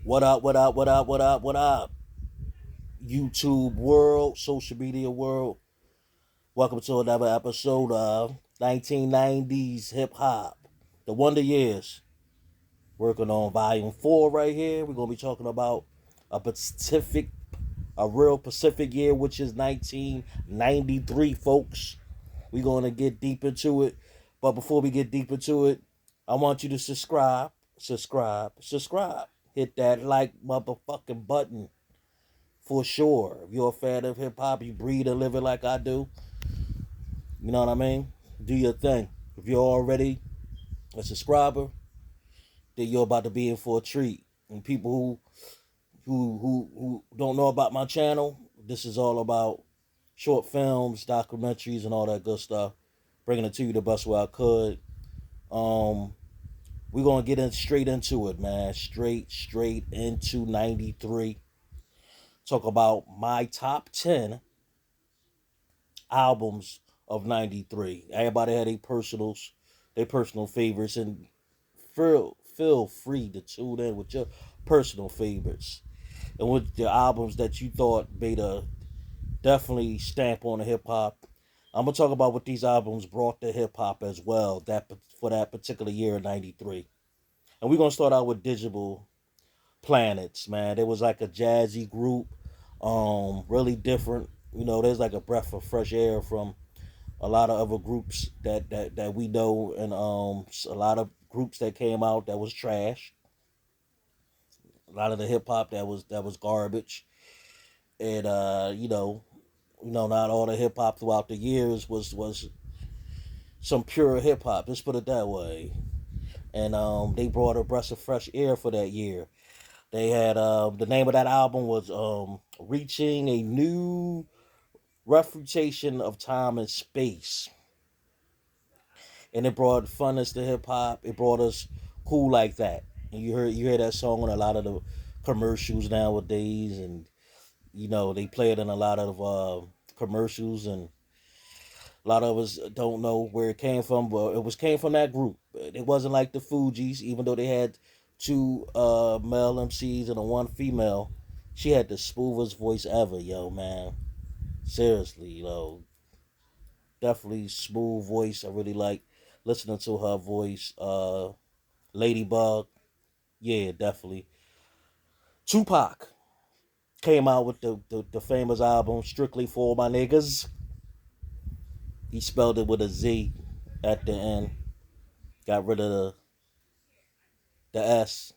What up, what up, what up, what up, what up? YouTube world, social media world. Welcome to another episode of 1990's hip hop. The Wonder Years. Working on volume 4 right here. We're going to be talking about a real Pacific year, which is 1993, folks. We're going to get deep into it. But before we get deep into it, I want you to subscribe. Hit that like motherfucking button for sure. If you're a fan of hip hop, you breathe and live it like I do. You know what I mean? Do your thing. If you're already a subscriber, then you're about to be in for a treat. And people who don't know about my channel, this is all about short films, documentaries, and all that good stuff. Bringing it to you the best way I could. Um, we're gonna get in straight into it, man. Straight into '93. Talk about my top 10 albums of '93. Everybody had their personal favorites, and feel free to tune in with your personal favorites and with the albums that you thought made a definitely stamp on the hip hop. I'm gonna talk about what these albums brought to hip hop as well. That for that particular year in '93, and we're gonna start out with Digable Planets. Man, it was like a jazzy group, really different. You know, there's like a breath of fresh air from a lot of other groups that we know, and a lot of groups that came out that was trash. A lot of the hip hop that was garbage, and not all the hip hop throughout the years was some pure hip hop. Let's put it that way. And they brought a breath of fresh air for that year. They had the name of that album was "Reaching a New Refutation of Time and Space." And it brought funness to hip hop. It brought us cool like that. And you hear that song on a lot of the commercials nowadays, and they play it in a lot of commercials, and a lot of us don't know where it came from, but came from that group. It wasn't like the Fugees, even though they had two male MCs and a one female. She had the smoothest voice ever, yo, man. Seriously, definitely smooth voice. I really like listening to her voice. Ladybug, yeah, definitely. Tupac came out with the famous album Strictly for My Niggas. He spelled it with a Z at the end. Got rid of the S.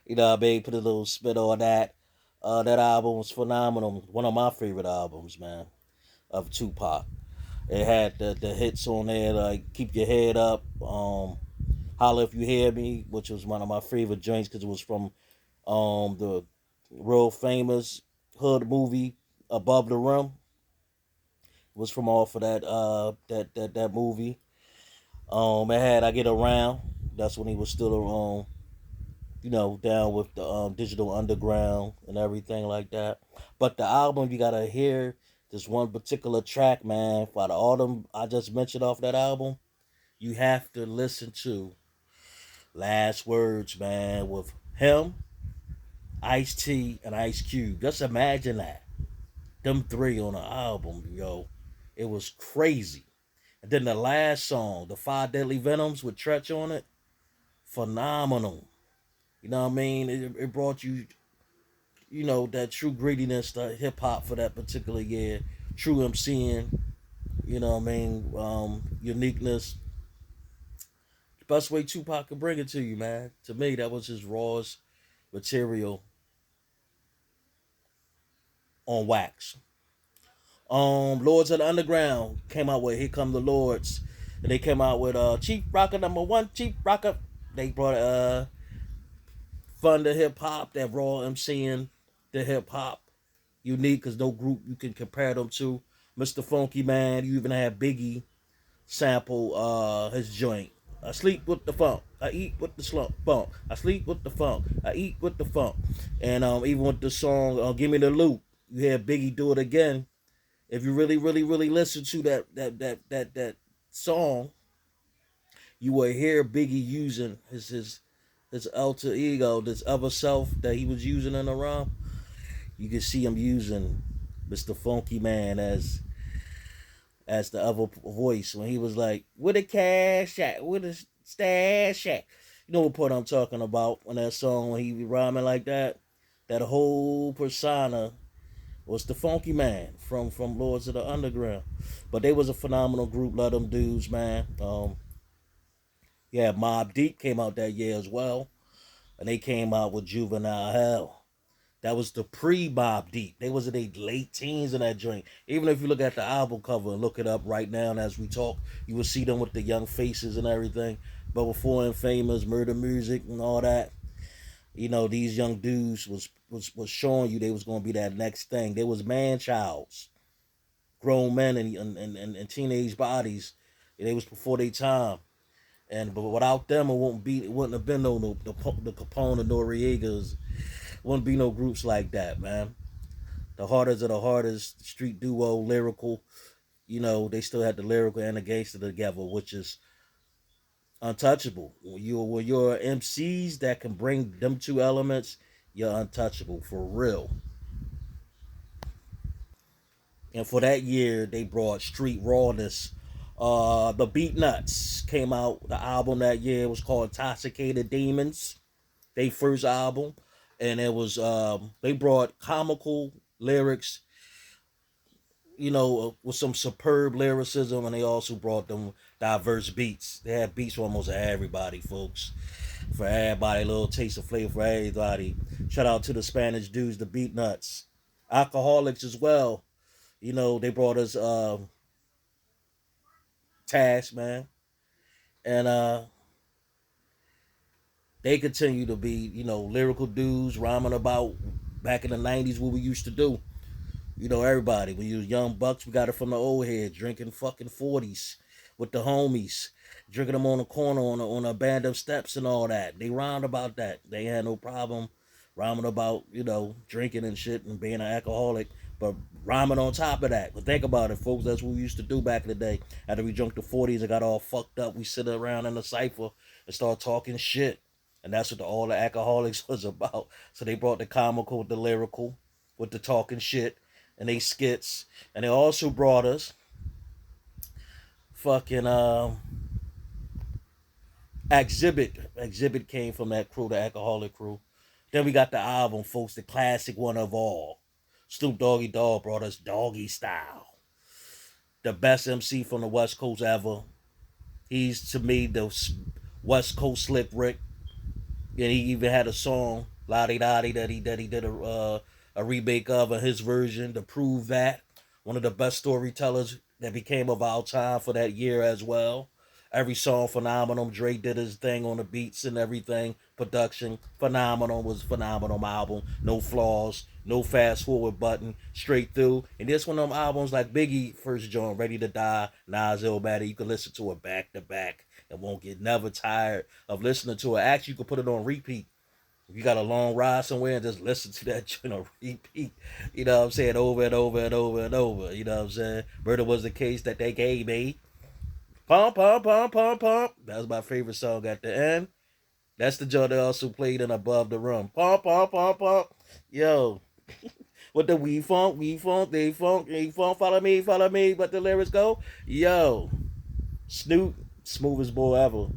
You know what I mean? Put a little spit on that. That album was phenomenal. One of my favorite albums, man, of Tupac. It had the hits on there like "Keep Your Head Up," "Holla If You Hear Me," which was one of my favorite joints because it was from the real famous hood movie "Above the Rim." It was from off of that movie. It had "I Get Around." That's when he was still down with the digital underground and everything like that. But the album, you gotta hear this one particular track, man. For the all them I just mentioned off that album, you have to listen to "Last Words," man, with him, Ice T, and Ice Cube. Just imagine that. Them three on an album, yo. It was crazy. And then the last song, "The Five Deadly Venoms" with Tretch on it, phenomenal. You know what I mean? It brought you, that true grittiness to hip hop for that particular year. True MCing, you know what I mean? Uniqueness. The best way Tupac could bring it to you, man. To me, that was his rawest material on wax. Lords of the Underground came out with "Here Come the Lords." And they came out with Chief Rocker #1, Chief Rocker. They brought fun to hip hop, that raw MCing the hip hop. Unique because no group you can compare them to. Mr. Funky Man, you even had Biggie sample his joint. I sleep with the funk. I eat with the slump funk. I sleep with the funk. I eat with the funk. And even with the song "Give Me the Loot," you hear Biggie do it again. If you really, really, really listen to that song, you will hear Biggie using his his alter ego, this other self that he was using in the rhyme, you can see him using Mr. Funky Man as the other voice when he was like, "Where the cash at? Where the stash at?" You know what part I'm talking about on that song when he be rhyming like that. That whole persona was the Funky Man from Lords of the Underground. But they was a phenomenal group. Love them dudes, man. Yeah, Mob Deep came out that year as well, and they came out with Juvenile Hell. That was the pre-Mob Deep. They was in their late teens in that joint. Even if you look at the album cover and look it up right now, and as we talk, you will see them with the young faces and everything. But before Infamous, Murder Music, and all that, you know, these young dudes was showing you they was gonna be that next thing. They was man childs, grown men and teenage bodies. They was before their time. And but without them, it wouldn't have been the Capone and Noriegas. Wouldn't be no groups like that, man. The hardest of the hardest street duo, lyrical. You know, they still had the lyrical and the gangster together, which is untouchable. When you're MCs that can bring them two elements, you're untouchable for real. And for that year, they brought street rawness. The Beat Nuts came out. The album that year was called Intoxicated Demons. Their first album, and it was they brought comical lyrics, you know, with some superb lyricism, and they also brought them diverse beats. They had beats for almost everybody, folks. For everybody, a little taste of flavor for everybody. Shout out to the Spanish dudes, the Beat Nuts. Alcoholics as well. You know, they brought us Task, man. And they continue to be, you know, lyrical dudes rhyming about back in the 90s what we used to do. You know, everybody. When you was young bucks, we got it from the old head, drinking fucking 40s with the homies, drinking them on the corner on a band of steps and all that. They rhymed about that. They had no problem rhyming about, you know, drinking and shit and being an alcoholic, but rhyming on top of that. But think about it, folks. That's what we used to do back in the day. After we drunk the 40s and got all fucked up, we sit around in the cipher and start talking shit. And that's what all the alcoholics was about. So they brought the comical with the lyrical, with the talking shit, and they skits. And they also brought us fucking Exhibit. Exhibit came from that crew, the alcoholic crew. Then we got the album, folks, the classic one of all. Snoop Doggy Dogg brought us Doggy Style. The best MC from the West Coast ever. He's to me the West Coast Slick Rick. And he even had a song, Lottie Dottie, that he did a remake of his version to prove that. One of the best storytellers that became of our time for that year as well. Every song phenomenal. Dre did his thing on the beats and everything. Production phenomenal. Was a phenomenal album. No flaws. No fast forward button. Straight through. And this one of them albums like Biggie first joint, Ready to Die, Nas Illmatic. You can listen to it back to back and won't get never tired of listening to it. Actually, you can put it on repeat. If you got a long ride somewhere and just listen to that joint on repeat, you know what I'm saying, over and over and over and over. You know what I'm saying? Murder was the case that they gave me. Pump, pump, pump, pump, pump. That was my favorite song at the end. That's the joint they also played in Above the Rim. Pump, pump, pump, pump. Yo, with the they funk, follow me, but the lyrics go. Yo, Snoop, smoothest boy ever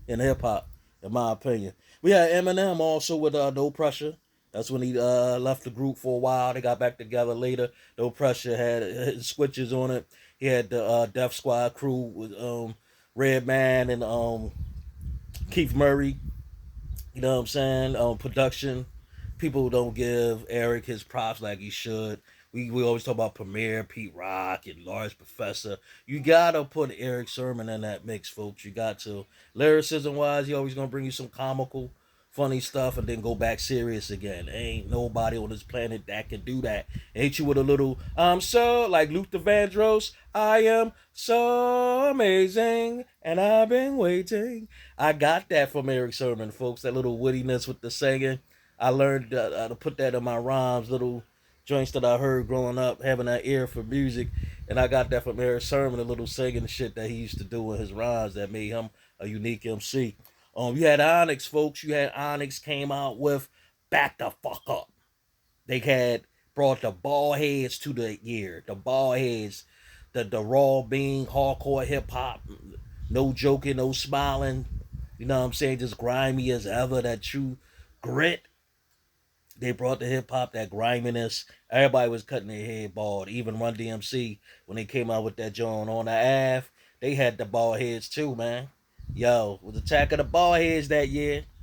in hip hop, in my opinion. We had Eminem also with No Pressure. That's when he left the group for a while. They got back together later. No Pressure had switches on it. He had the Def Squad crew with Redman and Keith Murray. You know what I'm saying? Production. People don't give Eric his props like he should. We always talk about Premier, Pete Rock, and Large Professor. You gotta put Eric Sermon in that mix, folks. You got to. Lyricism wise, he always gonna bring you some comical, funny stuff, and then go back serious again. Ain't nobody on this planet that can do that. Ain't you with a little I'm so like Luther Vandross? I am so amazing, and I've been waiting. I got that from Eric Sermon, folks. That little wittiness with the singing. I learned to put that in my rhymes, little joints that I heard growing up, having that ear for music, and I got that from Eric Sermon, a little singing shit that he used to do in his rhymes that made him a unique MC. You had Onyx, folks. You had Onyx came out with Back the Fuck Up. They had brought the ball heads to the year. The ball heads, the raw being hardcore hip hop, no joking, no smiling. You know what I'm saying? Just grimy as ever. That true grit. They brought the hip hop, that griminess. Everybody was cutting their head bald. Even Run DMC, when they came out with that joint on the Ave, they had the bald heads too, man. Yo, it was Attack of the Bald Heads that year.